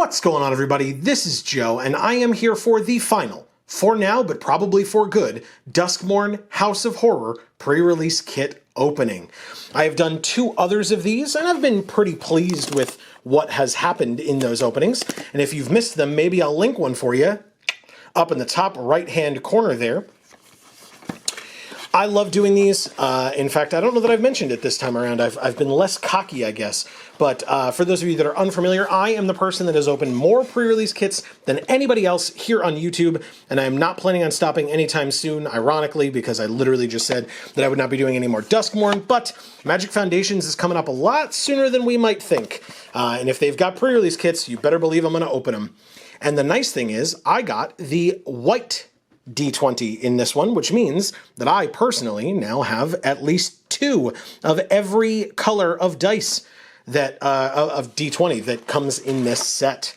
What's going on, everybody? This is Joe, and I am here for the final, for now but probably for good, Duskmourn House of Horror pre-release kit opening. I have done 2 others of these, and I've been pretty pleased with what has happened in those openings. And if you've missed them, maybe I'll link one for you up in the top right-hand corner there. I love doing these. In fact, I don't know that I've mentioned it this time around. I've been less cocky, I guess. But for those of you that are unfamiliar, I am the person that has opened more pre-release kits than anybody else here on YouTube, and I am not planning on stopping anytime soon, ironically, because I literally just said that I would not be doing any more Duskmourn, but Magic Foundations is coming up a lot sooner than we might think. And if they've got pre-release kits, you better believe I'm going to open them. And the nice thing is, I got the white D20 in this one, which means that I personally now have at least 2 of every color of dice that of D20 that comes in this set.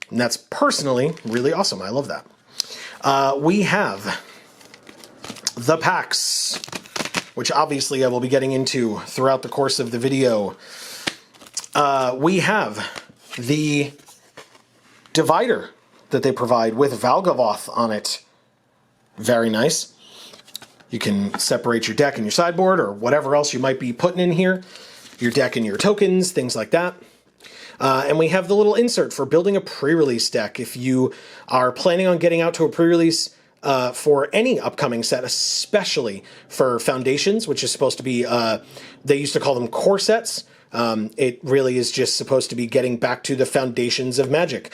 And that's personally really awesome. I love that. We have the packs, which obviously I will be getting into throughout the course of the video. We have the divider that they provide with Valgavoth on it. Very nice. You can separate your deck and your sideboard or whatever else you might be putting in here. Your deck and your tokens, things like that. And we have the little insert for building a pre-release deck. If you are planning on getting out to a pre-release for any upcoming set, especially for Foundations, which is supposed to be, they used to call them core sets. It really is just supposed to be getting back to the foundations of Magic.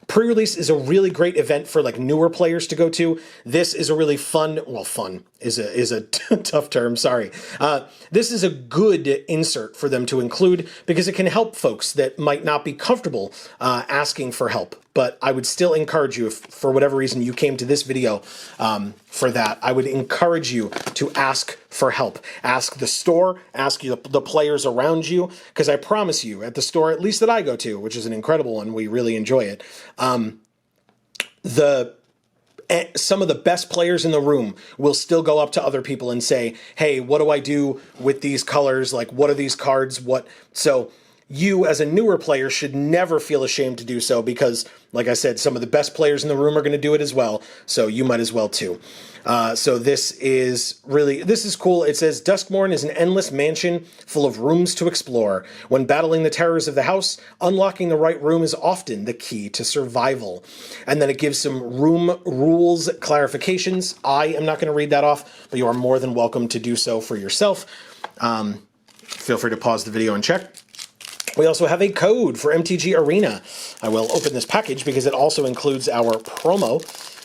Pre-release is a really great event for like newer players to go to. This is a really fun, well, fun is a tough term, sorry. This is a good insert for them to include because it can help folks that might not be comfortable asking for help. But I would still encourage you, if for whatever reason you came to this video for that, I would encourage you to ask for help. Ask the store, ask the players around you, because I promise you, at the store, at least that I go to, which is an incredible one, we really enjoy it, some of the best players in the room will still go up to other people and say, hey, what do I do with these colors? Like, what are these cards? So you, as a newer player, should never feel ashamed to do so because, like I said, some of the best players in the room are going to do it as well, so you might as well too. So this is cool. It says, Duskmourn is an endless mansion full of rooms to explore. When battling the terrors of the house, unlocking the right room is often the key to survival. And then it gives some room rules clarifications. I am not going to read that off, but you are more than welcome to do so for yourself. Feel free to pause the video and check. We also have a code for MTG Arena. I will open this package because it also includes our promo.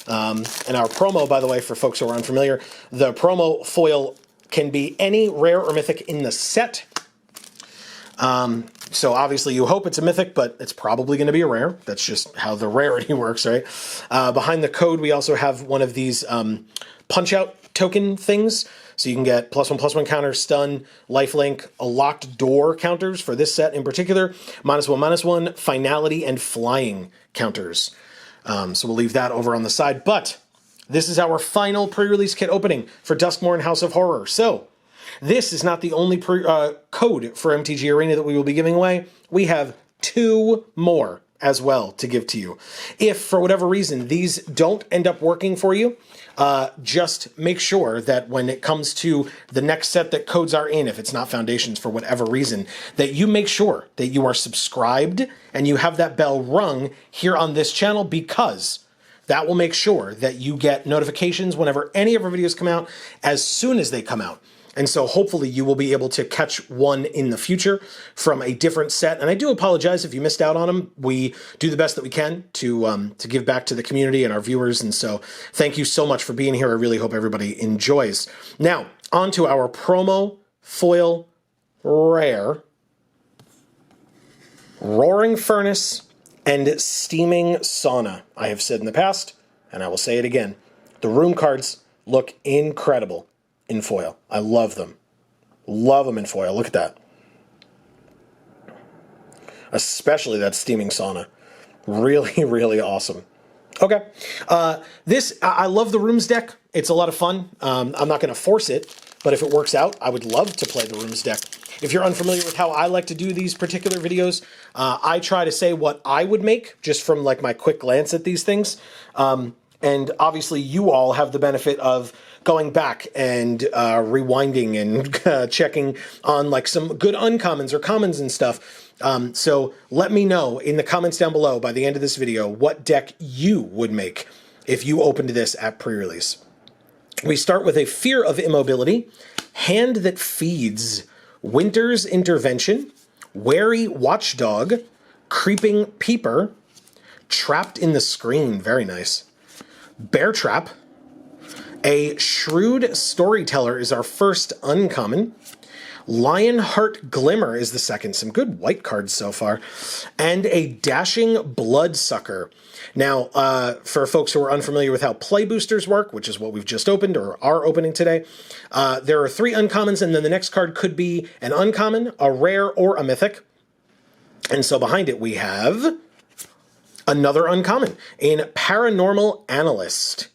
And our promo, by the way, for folks who are unfamiliar, the promo foil can be any rare or mythic in the set. So obviously you hope it's a mythic, but it's probably going to be a rare. That's just how the rarity works, right? Behind the code, we also have one of these punch-out token things. So you can get +1/+1 counter, stun, lifelink, a locked door counters for this set in particular, -1/-1, finality, and flying counters. So we'll leave that over on the side. But this is our final pre-release kit opening for Duskmourn House of Horror. So this is not the only code for MTG Arena that we will be giving away. We have 2 more as well to give to you. If, for whatever reason, these don't end up working for you, just make sure that when it comes to the next set that codes are in, if it's not Foundations for whatever reason, that you make sure that you are subscribed and you have that bell rung here on this channel, because that will make sure that you get notifications whenever any of our videos come out as soon as they come out. And so hopefully you will be able to catch one in the future from a different set. And I do apologize if you missed out on them. We do the best that we can to give back to the community and our viewers. And so thank you so much for being here. I really hope everybody enjoys. Now, on to our promo foil rare, Roaring Furnace and Steaming Sauna. I have said in the past, and I will say it again, the room cards look incredible in foil. I love them. Love them in foil. Look at that. Especially that Steaming Sauna. Really, really awesome. Okay. I love the Rooms deck. It's a lot of fun. I'm not going to force it, but if it works out, I would love to play the Rooms deck. If you're unfamiliar with how I like to do these particular videos, I try to say what I would make just from like my quick glance at these things. And obviously you all have the benefit of going back and rewinding and checking on like some good uncommons or commons and stuff. So let me know in the comments down below by the end of this video what deck you would make if you opened this at pre-release. We start with a Fear of Immobility, Hand That Feeds, Winter's Intervention, Wary Watchdog, Creeping Peeper, Trapped in the Screen, very nice, Bear Trap, a Shrewd Storyteller is our first uncommon, Lionheart Glimmer is the second, some good white cards so far, and a Dashing Bloodsucker. Now, for folks who are unfamiliar with how play boosters work, which is what we've just opened or are opening today, there are 3 uncommons, and then the next card could be an uncommon, a rare, or a mythic. And so behind it we have another uncommon in Paranormal Analyst.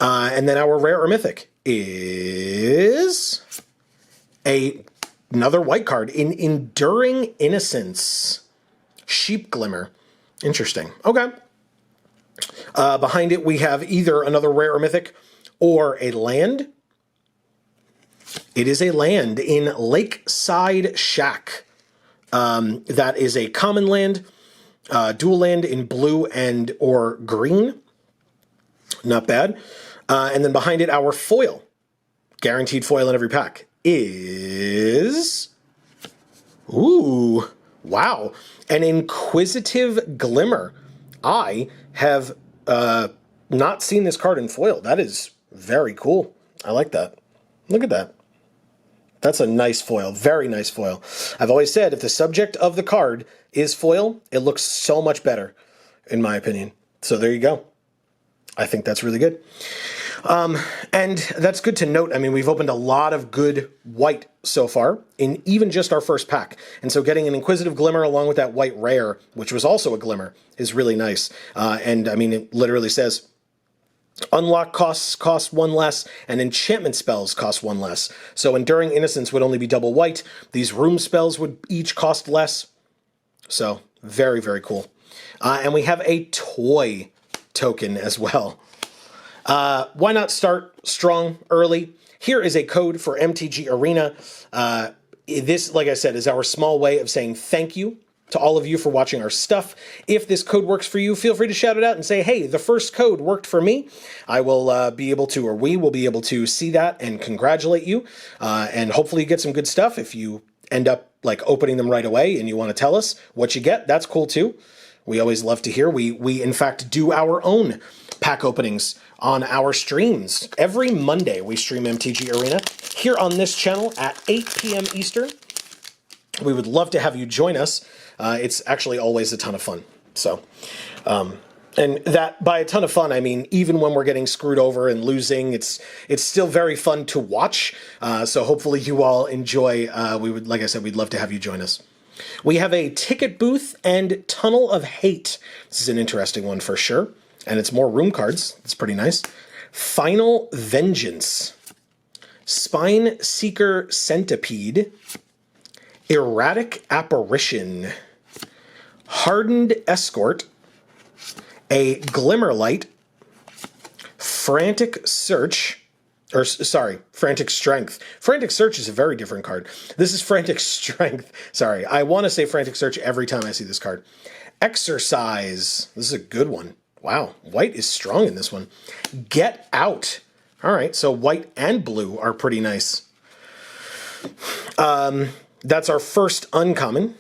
And then our rare or mythic is another white card in Enduring Innocence, Sheep Glimmer. Interesting. Okay. Behind it, we have either another rare or mythic or a land. It is a land in Lakeside Shack. That is a common land, dual land in blue and or green. Not bad. And then behind it, our foil, guaranteed foil in every pack, is... Ooh, wow. An Inquisitive Glimmer. I have not seen this card in foil. That is very cool. I like that. Look at that. That's a nice foil. Very nice foil. I've always said if the subject of the card is foil, it looks so much better, in my opinion. So there you go. I think that's really good. And that's good to note. I mean, we've opened a lot of good white so far in even just our first pack. And so getting an Inquisitive Glimmer along with that white rare, which was also a glimmer, is really nice. And I mean, it literally says unlock costs cost 1 less and enchantment spells cost 1 less. So Enduring Innocence would only be double white. These room spells would each cost less. So very, very cool. And we have a toy token as well. Why not start strong early? Here is a code for MTG Arena. This, like I said, is our small way of saying thank you to all of you for watching our stuff. If this code works for you, feel free to shout it out and say, hey, the first code worked for me. I will be able to, or we will be able to see that and congratulate you. And hopefully you get some good stuff. If you end up like opening them right away and you want to tell us what you get, that's cool too. We always love to hear. We in fact do our own pack openings on our streams. Every Monday we stream MTG Arena here on this channel at 8 p.m. Eastern. We would love to have you join us. It's actually always a ton of fun. So, and that by a ton of fun, I mean, even when we're getting screwed over and losing, it's still very fun to watch. So hopefully you all enjoy. Like I said, we'd love to have you join us. We have a Ticket Booth and Tunnel of Hate. This is an interesting one for sure. And it's more room cards. It's pretty nice. Final Vengeance. Spine Seeker Centipede. Erratic Apparition. Hardened Escort. A Glimmerlight. Frantic Search. Or, sorry, Frantic Strength. Frantic Search is a very different card. This is Frantic Strength. Sorry, I want to say Frantic Search every time I see this card. Exercise. This is a good one. Wow, white is strong in this one. Get Out. All right, so white and blue are pretty nice. That's our first uncommon.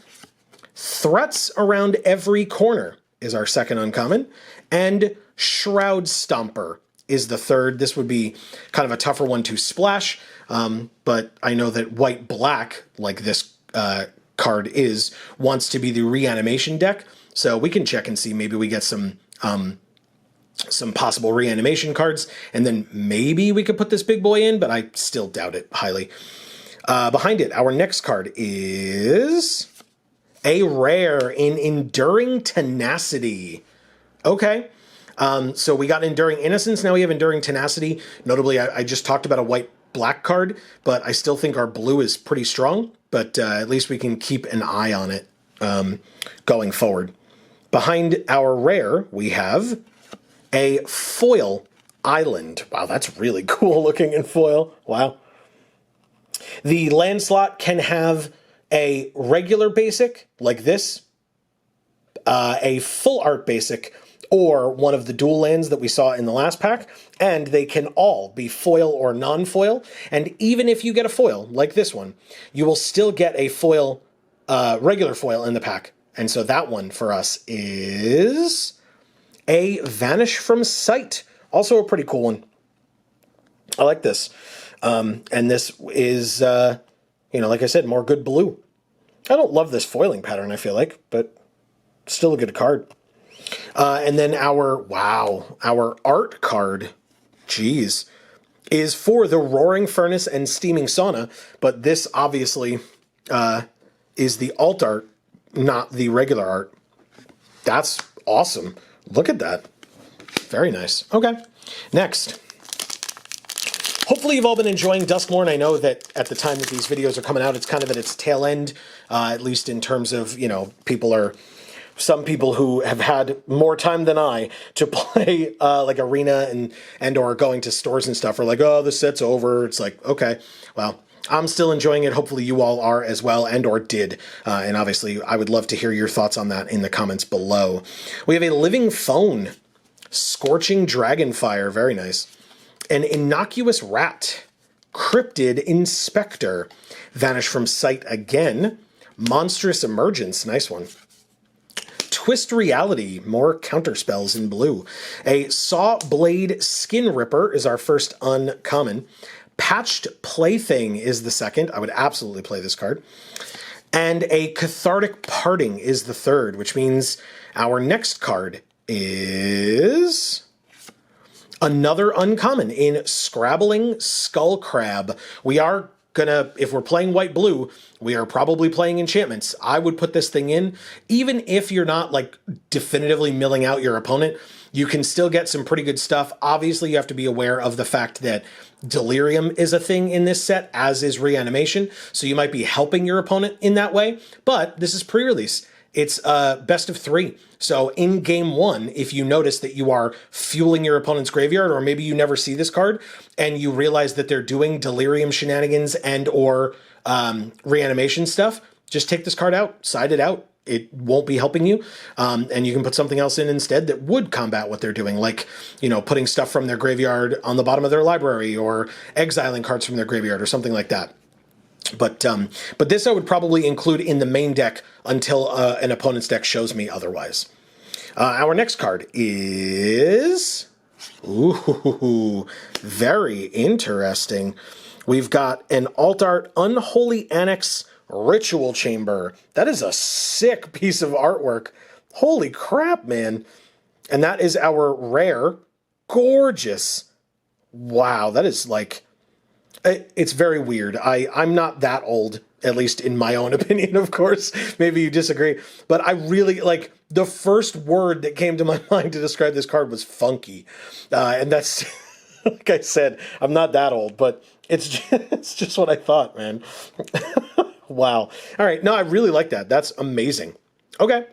Threats Around Every Corner is our second uncommon. And Shroud Stomper is the third. This would be kind of a tougher one to splash, but I know that white-black, like this card is, wants to be the reanimation deck, so we can check and see. Maybe we get some possible reanimation cards, and then maybe we could put this big boy in, but I still doubt it highly. Behind it, our next card is a rare in Enduring Tenacity. Okay. So we got Enduring Innocence, now we have Enduring Tenacity. Notably, I just talked about a white black card, but I still think our blue is pretty strong, but at least we can keep an eye on it going forward. Behind our rare, we have a foil island. Wow, that's really cool looking in foil. Wow. The land slot can have a regular basic, like this, a full art basic, or one of the dual lands that we saw in the last pack, and they can all be foil or non-foil, and even if you get a foil, like this one, you will still get a foil, regular foil in the pack. And so that one for us is a Vanish from Sight. Also a pretty cool one. I like this. And this is, you know, like I said, more good blue. I don't love this foiling pattern, I feel like, but still a good card. And then our art card, geez, is for the Roaring Furnace and Steaming Sauna, but this obviously is the alt art, not the regular art. That's awesome. Look at that. Very nice. Okay, next. Hopefully you've all been enjoying Duskmourn. I know that at the time that these videos are coming out, it's kind of at its tail end, at least in terms of, you know, some people who have had more time than I to play like Arena and or going to stores and stuff are like, oh, the set's over. It's like, okay, well, I'm still enjoying it. Hopefully you all are as well, and or did. And obviously I would love to hear your thoughts on that in the comments below. We have a Living Phone, Scorching Dragonfire, very nice. An Innocuous Rat, Cryptid Inspector, Vanish from Sight again, Monstrous Emergence, nice one. Twist Reality, more counterspells in blue. A Saw Blade Skin Ripper is our first uncommon. Patched Plaything is the second. I would absolutely play this card. And a Cathartic Parting is the third, which means our next card is another uncommon in Scrabbling Skullcrab. We are gonna, if we're playing white-blue, we are probably playing enchantments. I would put this thing in, even if you're not like definitively milling out your opponent, you can still get some pretty good stuff. Obviously, you have to be aware of the fact that Delirium is a thing in this set, as is Reanimation, so you might be helping your opponent in that way, but this is pre-release. It's best of 3. So in game 1, if you notice that you are fueling your opponent's graveyard, or maybe you never see this card, and you realize that they're doing Delirium shenanigans and or Reanimation stuff, just take this card out, side it out. It won't be helping you, and you can put something else in instead that would combat what they're doing, like, you know, putting stuff from their graveyard on the bottom of their library, or exiling cards from their graveyard, or something like that. But this I would probably include in the main deck until an opponent's deck shows me otherwise. Our next card is, ooh, very interesting. We've got an alt art Unholy Annex Ritual Chamber. That is a sick piece of artwork. Holy crap, man. And that is our rare. Gorgeous. Wow, that is like, it's very weird. I'm not that old, at least in my own opinion, of course. Maybe you disagree. But I really, like, the first word that came to my mind to describe this card was funky. And that's, like I said, I'm not that old, but it's just what I thought, man. Wow. All right. No, I really like that. That's amazing. Okay.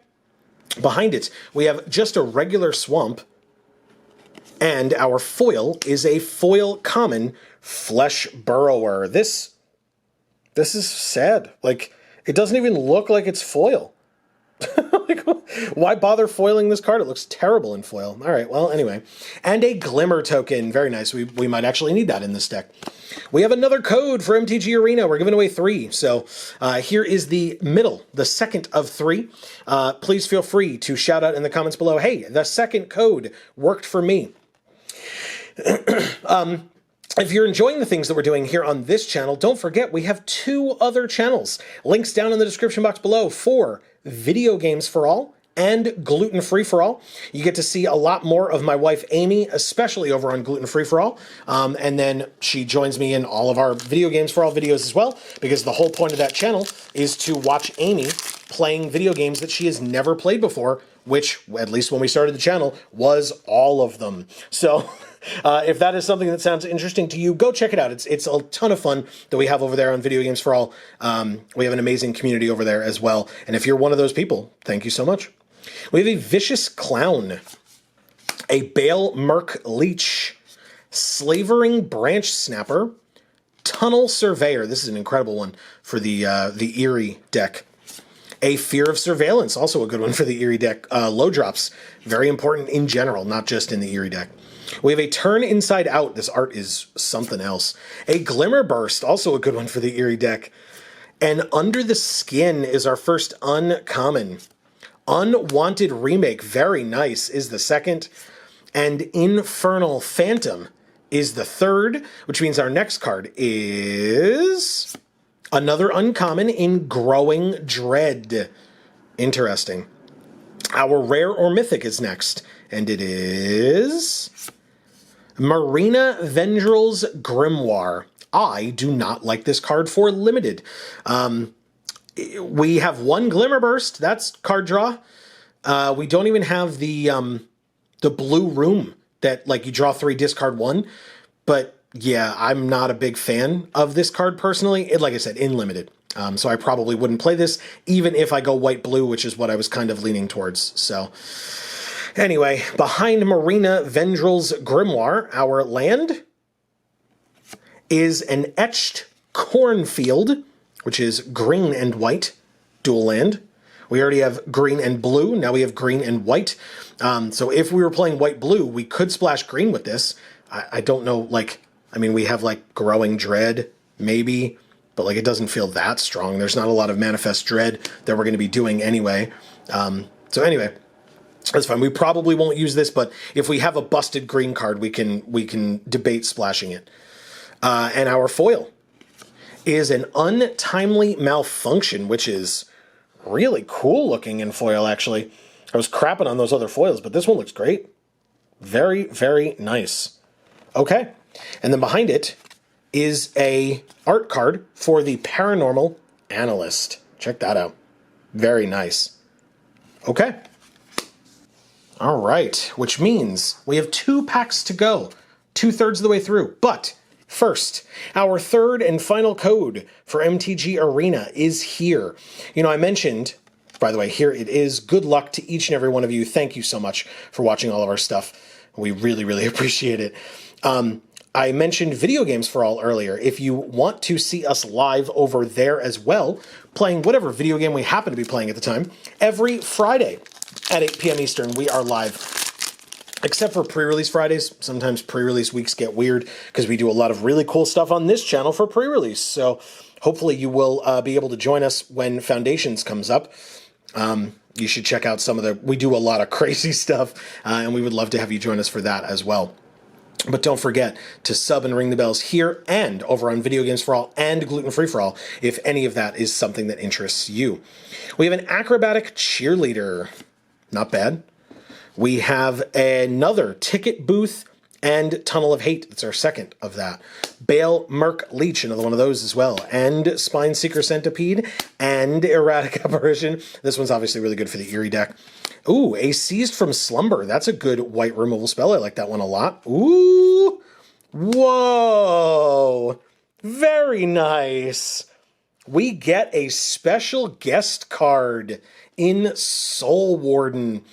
Behind it, we have just a regular swamp. And our foil is a foil common Flesh Burrower. This is sad. Like, it doesn't even look like it's foil. Like, why bother foiling this card? It looks terrible in foil. All right, well, anyway. And a Glimmer token. Very nice. We might actually need that in this deck. We have another code for MTG Arena. We're giving away 3. So here is the middle, the second of 3. Please feel free to shout out in the comments below, hey, the second code worked for me. If you're enjoying the things that we're doing here on this channel, don't forget we have 2 other channels. Links down in the description box below for Video Games for All and Gluten Free for All. You get to see a lot more of my wife Amy, especially over on Gluten Free for All. And then she joins me in all of our Video Games for All videos as well, because the whole point of that channel is to watch Amy playing video games that she has never played before which, at least when we started the channel, was all of them. So if that is something that sounds interesting to you, go check it out. It's a ton of fun that we have over there on Video Games for All. We have an amazing community over there as well. And if you're one of those people, thank you so much. We have a Vicious Clown, a Bale Merc Leech, Slavering Branch Snapper, Tunnel Surveyor. This is an incredible one for the Eerie deck. A Fear of Surveillance, also a good one for the Eerie deck. Low drops, very important in general, not just in the Eerie deck. We have a Turn Inside Out. This art is something else. A Glimmer Burst, also a good one for the Eerie deck. And Under the Skin is our first uncommon. Unwanted Remake, very nice, is the second. And Infernal Phantom is the third, which means our next card is another uncommon in Growing Dread. Interesting. Our rare or mythic is next, and it is Marina Vendrill's Grimoire. I do not like this card for limited. We have one Glimmer Burst, that's card draw. We don't even have the blue room that, like, you draw 3, discard 1. But yeah, I'm not a big fan of this card personally. Like I said, in limited. So I probably wouldn't play this, even if I go white-blue, which is what I was kind of leaning towards. So anyway, behind Marina Vendrill's Grimoire, our land is an Etched Cornfield, which is green and white, dual land. We already have green and blue. Now we have green and white. So if we were playing white-blue, we could splash green with this. I don't know, like, I mean, we have, like, Growing Dread, maybe, but, like, it doesn't feel that strong. There's not a lot of Manifest Dread that we're going to be doing anyway. So anyway, that's fine. We probably won't use this, but if we have a busted green card, we can debate splashing it. And our foil is an Untimely Malfunction, which is really cool looking in foil, actually. I was crapping on those other foils, but this one looks great. Very, very nice. Okay. And then behind it is a art card for the Paranormal Analyst. Check that out. Very nice. Okay. All right. Which means we have 2 packs to go. 2/3 of the way through. But first, our third and final code for MTG Arena is here. You know, I mentioned, by the way, here it is. Good luck to each and every one of you. Thank you so much for watching all of our stuff. We really, really appreciate it. I mentioned Video Games for All earlier. If you want to see us live over there as well, playing whatever video game we happen to be playing at the time, every Friday at 8 p.m. Eastern, we are live. Except for pre-release Fridays. Sometimes pre-release weeks get weird because we do a lot of really cool stuff on this channel for pre-release. So hopefully you will be able to join us when Foundations comes up. You should check out some of we do a lot of crazy stuff, and we would love to have you join us for that as well. But don't forget to sub and ring the bells here and over on Video Games for All and Gluten Free for All if any of that is something that interests you. We have an Acrobatic Cheerleader. Not bad. We have another Ticket Booth and Tunnel of Hate. That's our second of that. Bale Merc Leech, another one of those as well. And Spine Seeker Centipede and Erratic Apparition. This one's obviously really good for the Eerie deck. Ooh, a Seized from Slumber. That's a good white removal spell. I like that one a lot. Ooh. Whoa. Very nice. We get a special guest card in Soul Warden.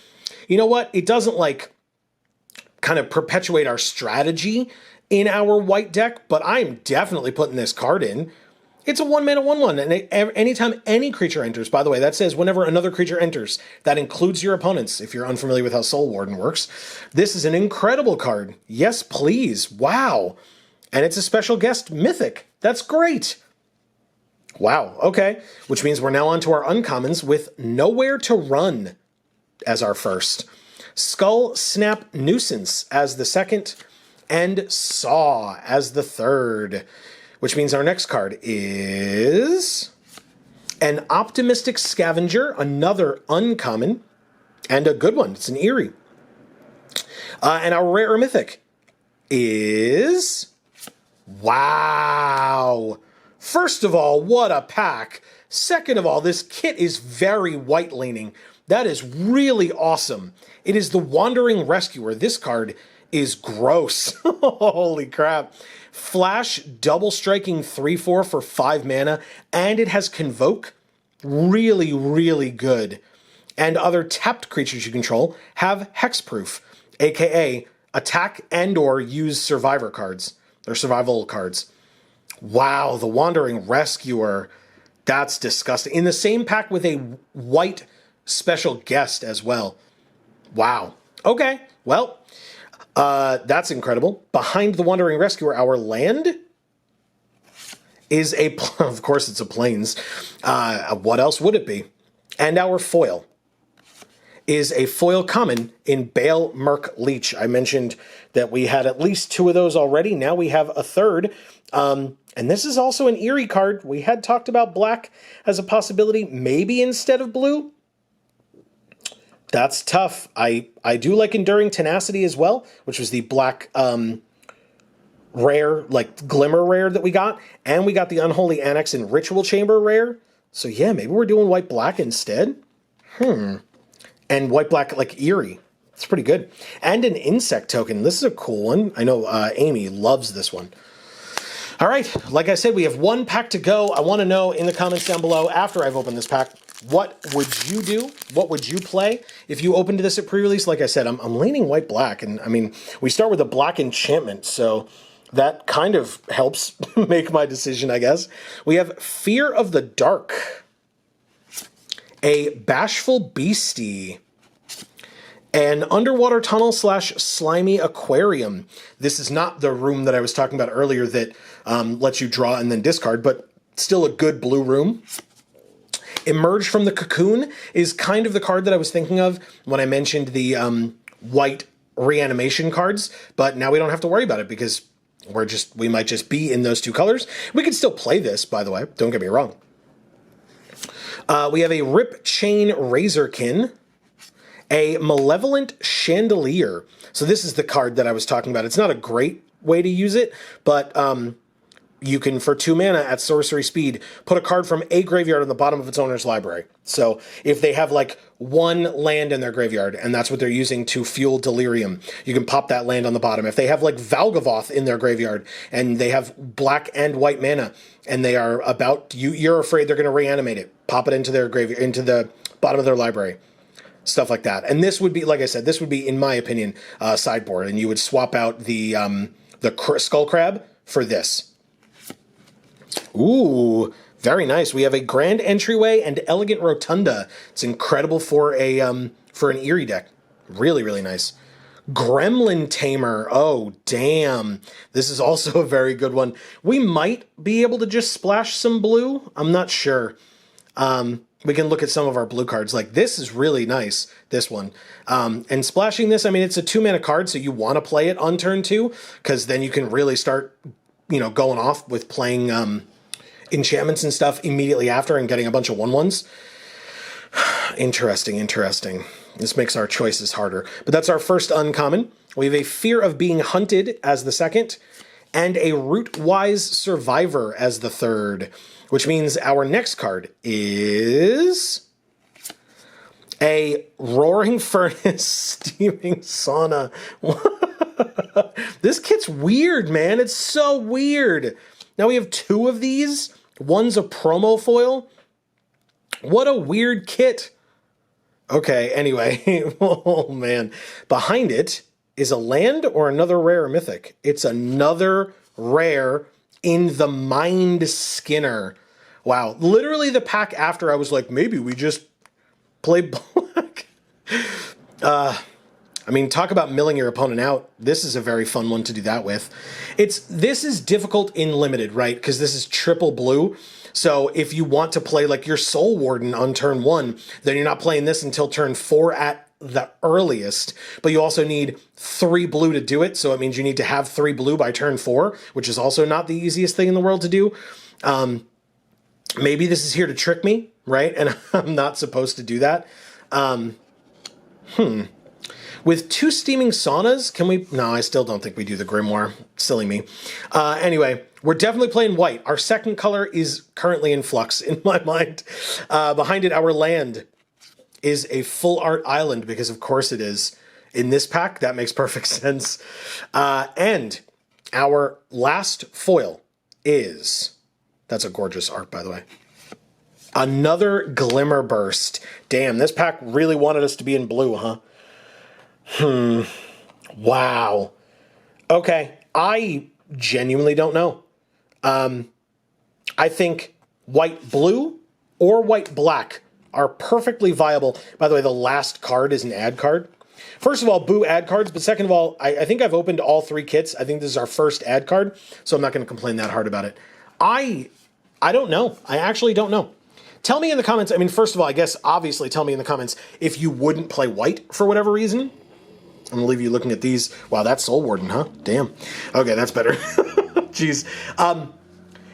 You know what? It doesn't, like, kind of perpetuate our strategy in our white deck, but I'm definitely putting this card in. It's a 1-mana 1/1, and anytime any creature enters, by the way, that says whenever another creature enters, that includes your opponents, if you're unfamiliar with how Soul Warden works. This is an incredible card. Yes, please. Wow. And it's a special guest mythic. That's great. Wow. Okay. Which means we're now on to our uncommons with Nowhere to Run as our first. Skull Snap Nuisance as the second, and Saw as the third. Which means our next card is an Optimistic Scavenger, another uncommon, and a good one. It's an Eerie. And our rare or mythic is... Wow! First of all, what a pack. Second of all, this kit is very white-leaning. That is really awesome. It is the Wandering Rescuer. This card is gross. Holy crap. Flash, double striking 3/4 for 5 mana, and it has Convoke. Really, really good. And other tapped creatures you control have Hexproof, aka attack and or use survivor cards, or survival cards. Wow, the Wandering Rescuer. That's disgusting. In the same pack with a white special guest as well. Wow. Okay, well, that's incredible. Behind the Wandering Rescuer, our land is a, of course it's a plains. What else would it be? And our foil is a foil common in Bale Merc Leech. I mentioned that we had at least 2 of those already. Now we have a third. And this is also an eerie card. We had talked about black as a possibility, maybe instead of blue. That's tough. I do like Enduring Tenacity as well, which was the black rare, like glimmer rare that we got. And we got the Unholy Annex and Ritual Chamber rare. So yeah, maybe we're doing white-black instead. And white-black, like eerie. It's pretty good. And an insect token. This is a cool one. I know Amy loves this one. All right, like I said, we have 1 pack to go. I want to know in the comments down below, after I've opened this pack, what would you do? What would you play if you opened this at pre-release? Like I said, I'm leaning white-black. And I mean, we start with a black enchantment, so that kind of helps make my decision, I guess. We have Fear of the Dark. A Bashful Beastie, an Underwater Tunnel / Slimy Aquarium. This is not the room that I was talking about earlier that lets you draw and then discard, but still a good blue room. Emerge from the Cocoon is kind of the card that I was thinking of when I mentioned the white reanimation cards, but now we don't have to worry about it because we might just be in those 2 colors. We could still play this, by the way, don't get me wrong. We have a Rip Chain Razorkin, a Malevolent Chandelier. So this is the card that I was talking about. It's not a great way to use it, but you can, for 2 mana at sorcery speed, put a card from a graveyard on the bottom of its owner's library. So if they have like 1 land in their graveyard, and that's what they're using to fuel Delirium, you can pop that land on the bottom. If they have like Valgavoth in their graveyard, and they have black and white mana, and they are about, you're afraid they're going to reanimate it, pop it into their graveyard, into the bottom of their library. Stuff like that. And this would be, like I said, this would be, in my opinion, sideboard, and you would swap out the Skull Crab for this. Ooh, very nice. We have a Grand Entryway and Elegant Rotunda. It's incredible for an Eerie deck. Really, really nice. Gremlin Tamer. Oh, damn. This is also a very good one. We might be able to just splash some blue. I'm not sure. We can look at some of our blue cards. Like, this is really nice, this one. And splashing this, I mean, it's a 2-mana card, so you want to play it on turn 2, because then you can really start, going off with playing enchantments and stuff immediately after and getting a bunch of 1/1s. Interesting, interesting. This makes our choices harder. But that's our first uncommon. We have a Fear of Being Hunted as the second, and a Rootwise Survivor as the third, which means our next card is a Roaring Furnace Steaming Sauna. This kit's weird, man. It's so weird. Now we have 2 of these. One's a promo foil. What a weird kit. Okay, anyway. Oh, man. Behind it is a land or another rare mythic. It's another rare in the Mind Skinner. Wow. Literally the pack after I was like, maybe we just play black. I mean, talk about milling your opponent out. This is a very fun one to do that with. This is difficult in limited, right? Because this is triple blue. So if you want to play like your Soul Warden on turn 1, then you're not playing this until turn 4 at the earliest. But you also need 3 blue to do it. So it means you need to have 3 blue by turn 4, which is also not the easiest thing in the world to do. Maybe this is here to trick me, right? And I'm not supposed to do that. With 2 Steaming Saunas, can we? No, I still don't think we do the Grimoire. Silly me. Anyway, we're definitely playing white. Our second color is currently in flux in my mind. Behind it, our land is a full art island, because of course it is in this pack. That makes perfect sense. And our last foil is, that's a gorgeous art, by the way, another Glimmer Burst. Damn, this pack really wanted us to be in blue, huh? Wow. Okay, I genuinely don't know. I think white blue or white black are perfectly viable. By the way, the last card is an ad card. First of all, boo ad cards, but second of all, I think I've opened all 3 kits. I think this is our first ad card, so I'm not going to complain that hard about it. I don't know. I actually don't know. Tell me in the comments. I mean, first of all, I guess obviously tell me in the comments if you wouldn't play white for whatever reason. I'm going to leave you looking at these. Wow, that's Soul Warden, huh? Damn. Okay, that's better. Jeez.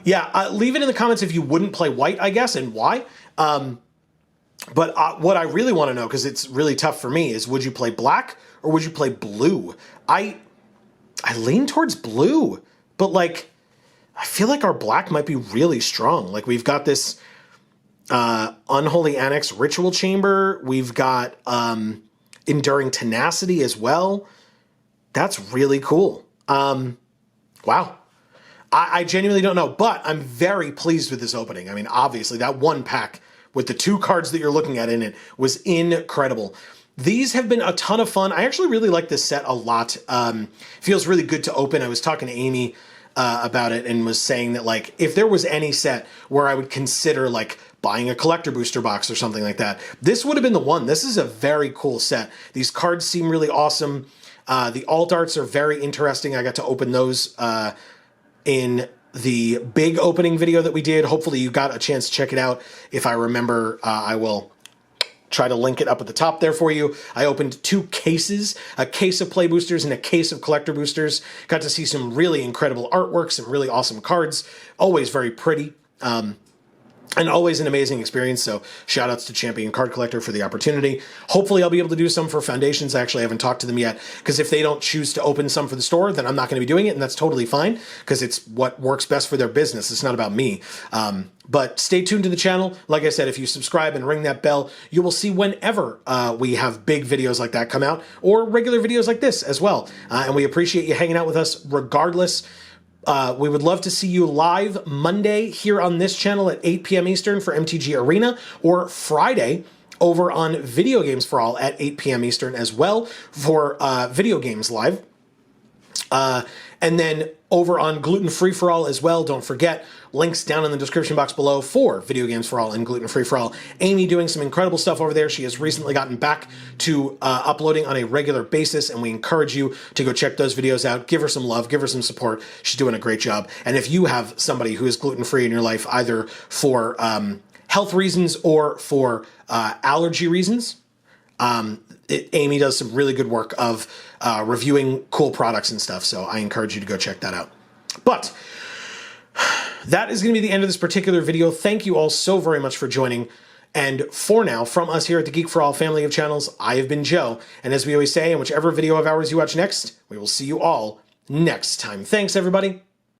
Yeah, leave it in the comments if you wouldn't play white, I guess, and why. But what I really want to know, because it's really tough for me, is would you play black or would you play blue? I lean towards blue, but like, I feel like our black might be really strong. Like, we've got this Unholy Annex Ritual Chamber. We've got Enduring Tenacity as well. That's really cool. Wow. I genuinely don't know, but I'm very pleased with this opening. I mean, obviously, that one pack with the 2 cards that you're looking at in it was incredible. These have been a ton of fun. I actually really like this set a lot. Feels really good to open. I was talking to Amy about it and was saying that, like, if there was any set where I would consider, like, buying a collector booster box or something like that, this would have been the one. This is a very cool set. These cards seem really awesome. The alt arts are very interesting. I got to open those in the big opening video that we did. Hopefully you got a chance to check it out. If I remember, I will try to link it up at the top there for you. I opened 2 cases, a case of play boosters and a case of collector boosters. Got to see some really incredible artwork, some really awesome cards, always very pretty. And always an amazing experience, so shout outs to Champion Card Collector for the opportunity. Hopefully I'll be able to do some for Foundations. I actually haven't talked to them yet, because if they don't choose to open some for the store, then I'm not going to be doing it, and that's totally fine, because it's what works best for their business. It's not about me. But stay tuned to the channel. Like I said, if you subscribe and ring that bell, you will see whenever we have big videos like that come out, or regular videos like this as well. And we appreciate you hanging out with us regardless. We would love to see you live Monday here on this channel at 8 p.m. Eastern for MTG Arena, or Friday over on Video Games for All at 8 p.m. Eastern as well for Video Games Live. And then over on Gluten Free for All as well, don't forget, links down in the description box below for Video Games for All and Gluten Free for All. Amy doing some incredible stuff over there. She has recently gotten back to uploading on a regular basis, and we encourage you to go check those videos out. Give her some love, give her some support. She's doing a great job. And if you have somebody who is gluten-free in your life, either for health reasons or for allergy reasons, Amy does some really good work of reviewing cool products and stuff, so I encourage you to go check that out. But that is going to be the end of this particular video. Thank you all so very much for joining. And for now, from us here at the Geek for All family of channels, I have been Joe. And as we always say, in whichever video of ours you watch next, we will see you all next time. Thanks, everybody.